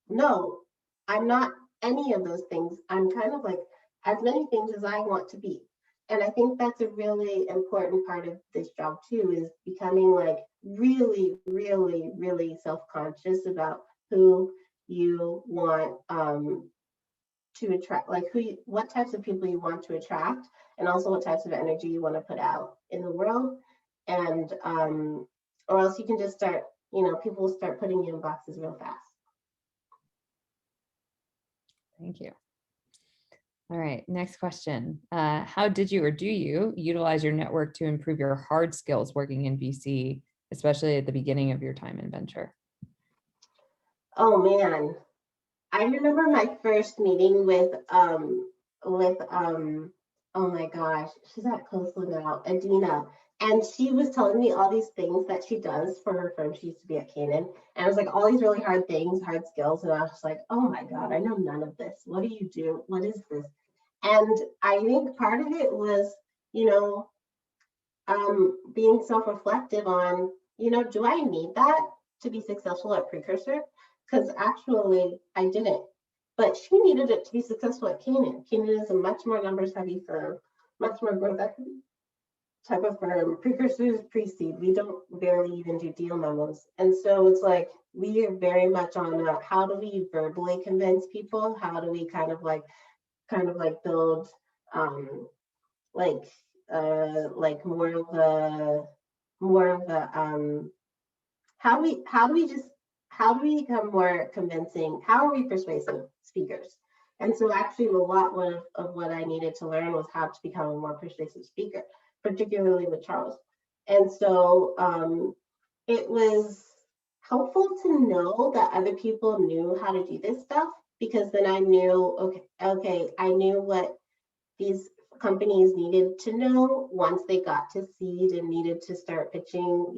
no, I'm not any of those things. I'm kind of like as many things as I want to be. And I think that's a really important part of this job too, is becoming like really, really, really self-conscious about who you want to attract, like what types of people you want to attract, and also what types of energy you want to put out in the world. And or else you can just start, people will start putting you in boxes real fast. Thank you. All right, next question. How did you or do you utilize your network to improve your hard skills working in VC, especially at the beginning of your time in venture? Oh man, I remember my first meeting with oh my gosh, she's at Coastal now, Adina. And she was telling me all these things that she does for her firm. She used to be at Canaan. And it was like all these really hard things, hard skills. And I was like, oh my God, I know none of this. What do you do? What is this? And I think part of it was, being self-reflective on, do I need that to be successful at Precursor? Because actually I didn't. But she needed it to be successful at Canaan. Canaan is a much more numbers heavy firm, much more growth equity type of firm. Precursors pre-seed. We don't barely even do deal memos. And so it's like, we are very much on how do we verbally convince people? How do we kind of like build like more of a how do we become more convincing? How are we persuasive speakers? And so actually a lot of what I needed to learn was how to become a more persuasive speaker, particularly with Charles. And so it was helpful to know that other people knew how to do this stuff, because then I knew, okay, I knew what these companies needed to know once they got to seed and needed to start pitching,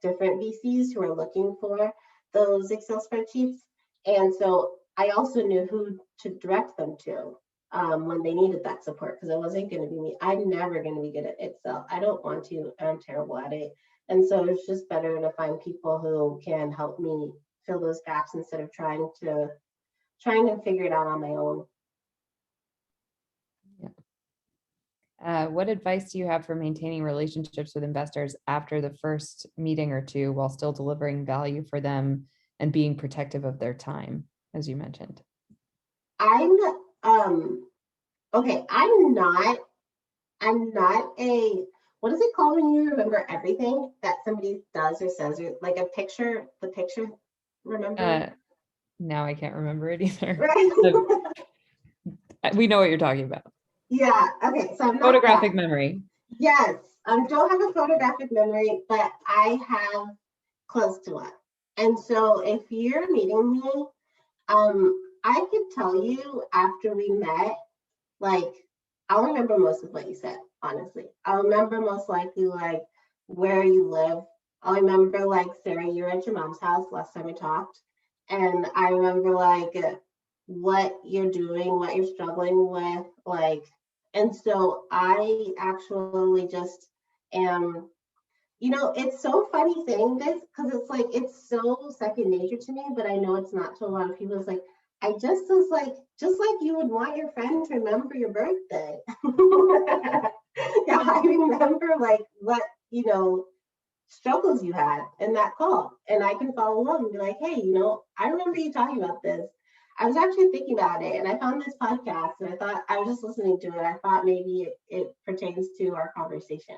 different VCs who are looking for those Excel spreadsheets. And so I also knew who to direct them to when they needed that support, because it wasn't going to be me. I'm never going to be good at Excel. I don't want to. I'm terrible at it. And so it's just better to find people who can help me fill those gaps instead of trying to figure it out on my own. What advice do you have for maintaining relationships with investors after the first meeting or two while still delivering value for them and being protective of their time, as you mentioned? I'm not a, what is it called when you remember everything that somebody does or says, or like the picture, remember? Now I can't remember it either. Right. We know what you're talking about. Yeah, okay, so I'm not photographic memory. Yes, I don't have a photographic memory, but I have close to it. And so if you're meeting me, I could tell you after we met, like, I'll remember most of what you said, honestly. I'll remember most likely like where you live. I'll remember like, Sarah, you were at your mom's house last time we talked. And I remember like what you're doing, what you're struggling with, like, and so I actually just am, it's so funny saying this because it's like, it's so second nature to me, but I know it's not to a lot of people. It's like, I just was like, just like you would want your friend to remember your birthday. Yeah, I remember like what, struggles you had in that call. And I can follow along and be like, hey, I remember you talking about this. I was actually thinking about it and I found this podcast and I thought, I was just listening to it. I thought maybe it pertains to our conversation.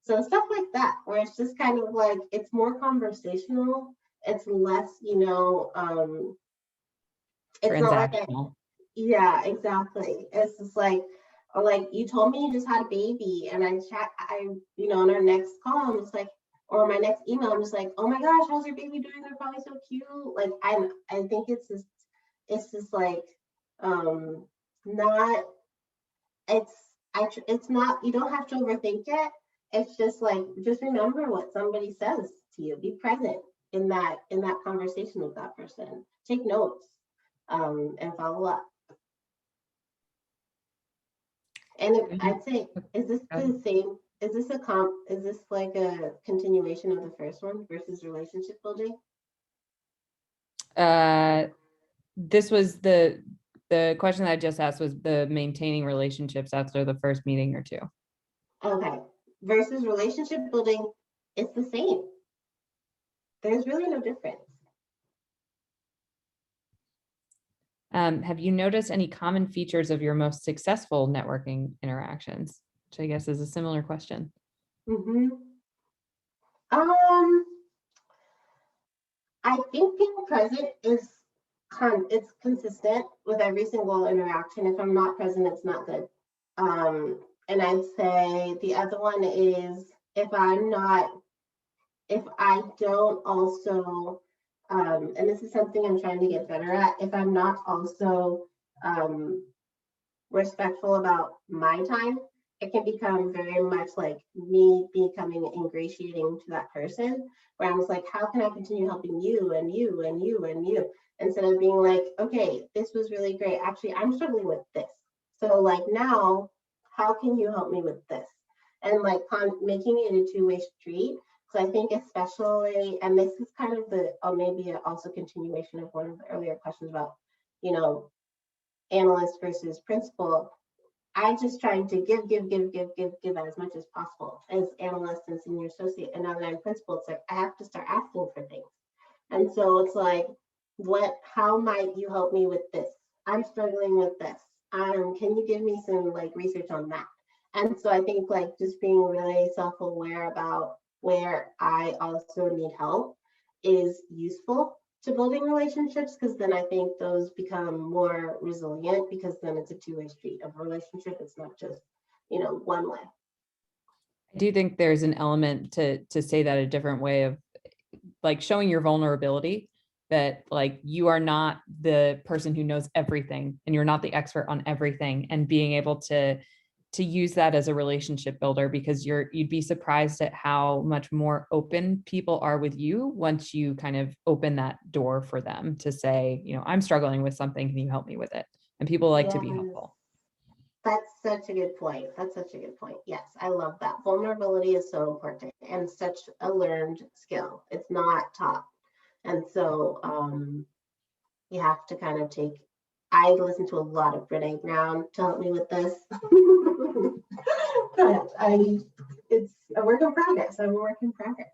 So stuff like that, where it's just kind of like, it's more conversational. It's less, it's not like yeah, exactly. It's just like, or like you told me you just had a baby and in our next call, I'm just like, or my next email, I'm just like, oh my gosh, how's your baby doing? They're probably so cute. Like, I think it's just like, not, it's not, you don't have to overthink it. It's just like, just remember what somebody says to you. Be present in that conversation with that person. Take notes. and follow up. And I'd say, is this the same? Is this is this like a continuation of the first one versus relationship building? This was the question that I just asked was the maintaining relationships after the first meeting or two. Okay. Versus relationship building, it's the same. There's really no difference. Have you noticed any common features of your most successful networking interactions? Which I guess is a similar question. Mm-hmm. I think being present is it's consistent with every single interaction. If I'm not present, it's not good. And I'd say the other one is if I don't also, and this is something I'm trying to get better at, if I'm not also respectful about my time, it can become very much like me becoming ingratiating to that person, where I'm just like, how can I continue helping you and you and you and you? Instead of being like, okay, this was really great. Actually, I'm struggling with this. So like now, how can you help me with this? And like making it a two-way street. So I think especially, and this is kind of the, or maybe also continuation of one of the earlier questions about, you know, analyst versus principal. I'm just trying to give as much as possible as analyst and senior associate. And now that I'm principal, it's like I have to start asking for things. And so it's like, how might you help me with this? I'm struggling with this. Can you give me some like research on that? And so I think like just being really self-aware about where I also need help is useful to building relationships, because then I think those become more resilient, because then it's a two-way street of a relationship. It's not just, you know, one way. I do think there's an element to say that a different way of like showing your vulnerability, that like you are not the person who knows everything and you're not the expert on everything, and being able to use that as a relationship builder, because you'd be surprised at how much more open people are with you once you kind of open that door for them to say, you know, I'm struggling with something, can you help me with it? And people like to be helpful. That's such a good point. Yes, I love that. Vulnerability is so important and such a learned skill. It's not taught. And so you have to kind of I listen to a lot of Brene Brown to help me with this. But it's a work in progress. I'm a work in progress.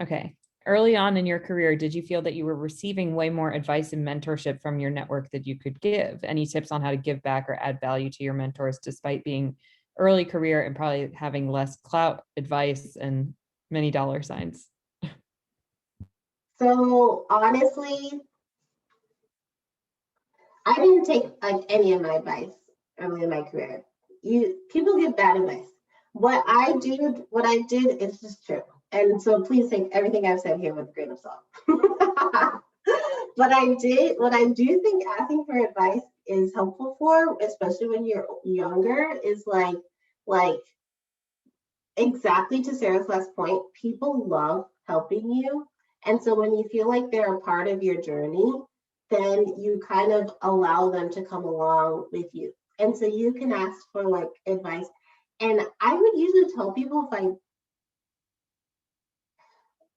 Okay. Early on in your career, did you feel that you were receiving way more advice and mentorship from your network that you could give? Any tips on how to give back or add value to your mentors, despite being early career and probably having less clout, advice, and many dollar signs? So honestly, I didn't take like any of my advice early in my career. People give bad advice. What I did is just true. And so please take everything I've said here with a grain of salt. What I do think asking for advice is helpful for, especially when you're younger, is like exactly to Sarah's last point, people love helping you. And so when you feel like they're a part of your journey, then you kind of allow them to come along with you. And so you can ask for like advice. And I would usually tell people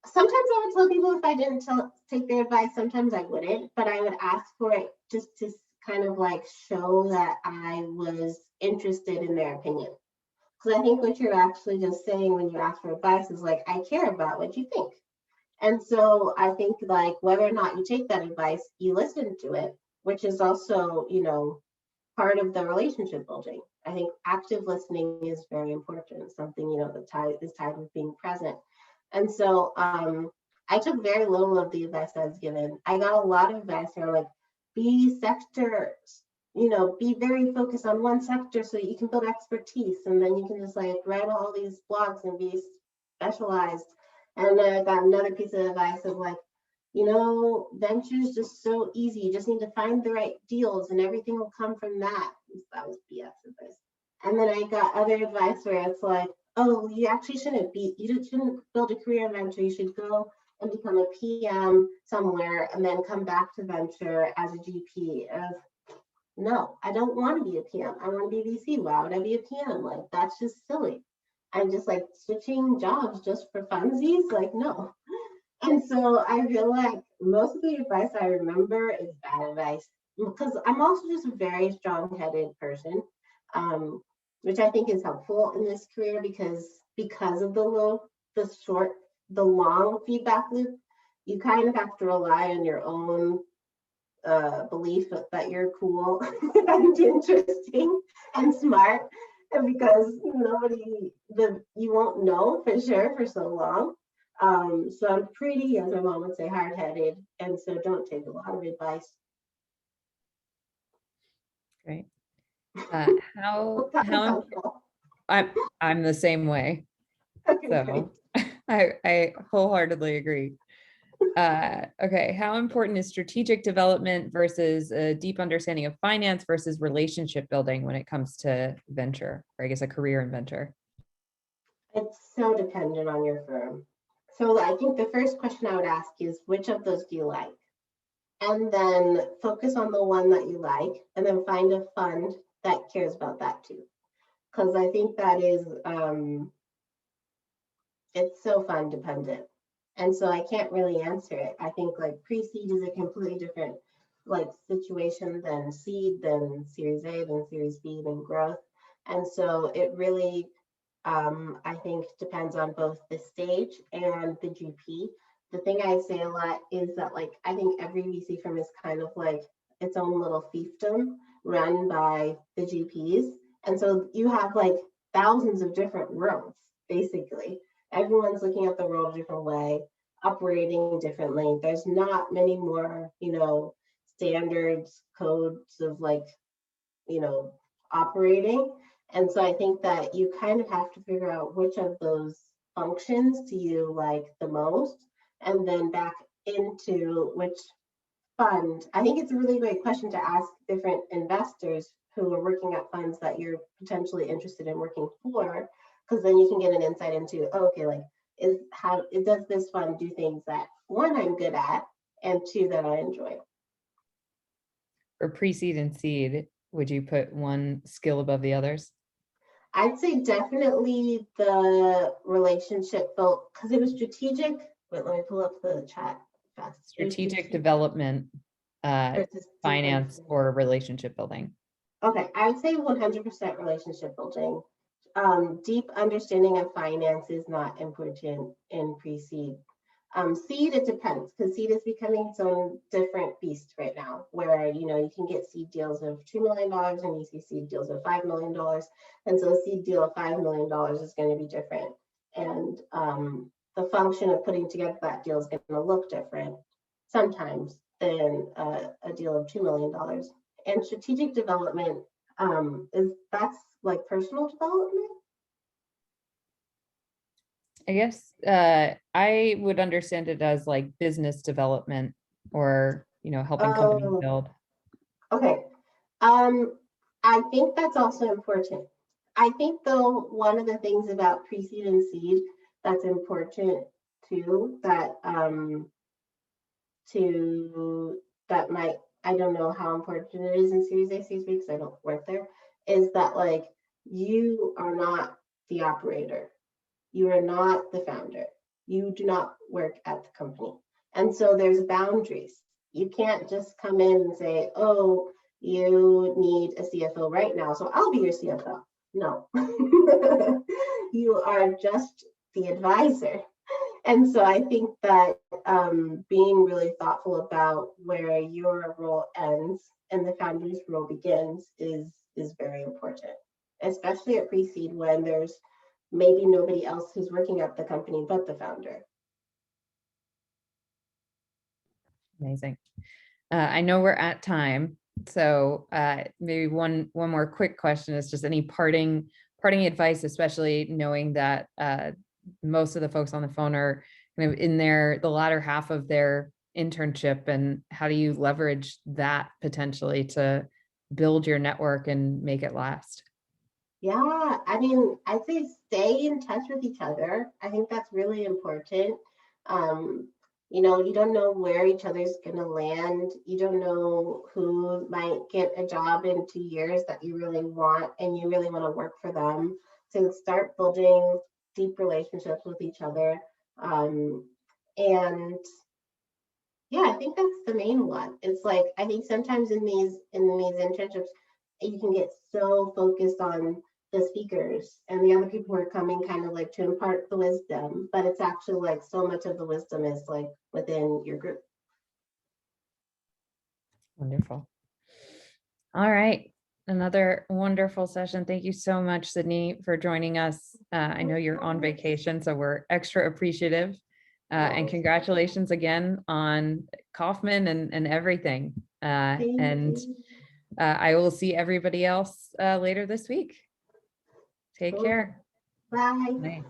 sometimes I would tell people if I didn't take their advice, sometimes I wouldn't, but I would ask for it just to kind of like show that I was interested in their opinion. Because I think what you're actually just saying when you ask for advice is like, I care about what you think. And so I think like whether or not you take that advice, you listen to it, which is also, you know, part of the relationship building. I think active listening is very important. It's something, you know, that is tied with being present. And so I took very little of the advice I was given. I got a lot of advice around like be sectors, you know, be very focused on one sector so you can build expertise, and then you can just like write all these blogs and be specialized. And then I got another piece of advice of like, you know, venture is just so easy. You just need to find the right deals and everything will come from that. That was BS advice. And then I got other advice where it's like, oh, you actually shouldn't build a career in venture. You should go and become a PM somewhere and then come back to venture as a GP. No, I don't want to be a PM. I want to be VC. Why would I be a PM? Like, that's just silly. I'm just like switching jobs just for funsies. Like, no. And so I feel like most of the advice I remember is bad advice because I'm also just a very strong-headed person, which I think is helpful in this career because of the long feedback loop. You kind of have to rely on your own belief that you're cool and interesting and smart, and because you won't know for sure for so long. So I'm pretty, as my mom would say, hard-headed, and so don't take a lot of advice. Great. Hope that was How helpful. I'm the same way. Okay, great. So I wholeheartedly agree. Okay, how important is strategic development versus a deep understanding of finance versus relationship building when it comes to venture, or I guess a career in venture? It's so dependent on your firm. So I think the first question I would ask is, which of those do you like? And then focus on the one that you like, and then find a fund that cares about that too. Because I think that is, it's so fund dependent. And so I can't really answer it. I think like pre-seed is a completely different like situation than seed, than Series A, than Series B, than growth. And so it really, I think, depends on both the stage and the GP. The thing I say a lot is that like I think every VC firm is kind of like its own little fiefdom run by the GPs. And so you have like thousands of different worlds, basically. Everyone's looking at the world a different way, operating differently. There's not many more, standards, codes of like, operating. And so I think that you kind of have to figure out which of those functions do you like the most, and then back into which fund. I think it's a really great question to ask different investors who are working at funds that you're potentially interested in working for, because then you can get an insight into, okay, like does this fund do things that one, I'm good at, and two, that I enjoy. For pre-seed and seed, would you put one skill above the others? I'd say definitely the relationship built, because it was strategic. Wait, let me pull up the chat fast. Strategic development, finance, or relationship building? Okay, I would say 100% relationship building. Deep understanding of finance is not important in pre-seed. Seed, it depends, because seed is becoming its own different beast right now, where you can get seed deals of $2 million and you see seed deals of $5 million. And so a seed deal of $5 million is going to be different. And the function of putting together that deal is going to look different sometimes than a deal of $2 million. And strategic development that's like personal development. I guess I would understand it as like business development, or helping companies build. Okay. I think that's also important. I think though one of the things about pre-seed and seed that's important too, that might, I don't know how important it is in Series A, Series B, because I don't work there, is that like you are not the operator. You are not the founder. You do not work at the company. And so there's boundaries. You can't just come in and say, oh, you need a CFO right now, so I'll be your CFO. No. You are just the advisor. And so I think that being really thoughtful about where your role ends and the founder's role begins is very important, especially at pre-seed when there's maybe nobody else who's working at the company but the founder. Amazing. I know we're at time, so maybe one more quick question is just any parting advice, especially knowing that most of the folks on the phone are kind of in the latter half of their internship, and how do you leverage that potentially to build your network and make it last? Yeah, I mean, I'd say stay in touch with each other. I think that's really important. You know, you don't know where each other's gonna land. You don't know who might get a job in 2 years that you really want and you really want to work for them. So start building deep relationships with each other. And yeah, I think that's the main one. It's like I think sometimes in these internships, you can get so focused on the speakers and the other people who are coming kind of like to impart the wisdom, but it's actually like so much of the wisdom is like within your group. Wonderful. All right. Another wonderful session. Thank you so much, Sydney, for joining us. I know you're on vacation, so we're extra appreciative. And congratulations again on Kaufman and everything. And I will see everybody else later this week. Take Cool. care. Bye. Bye.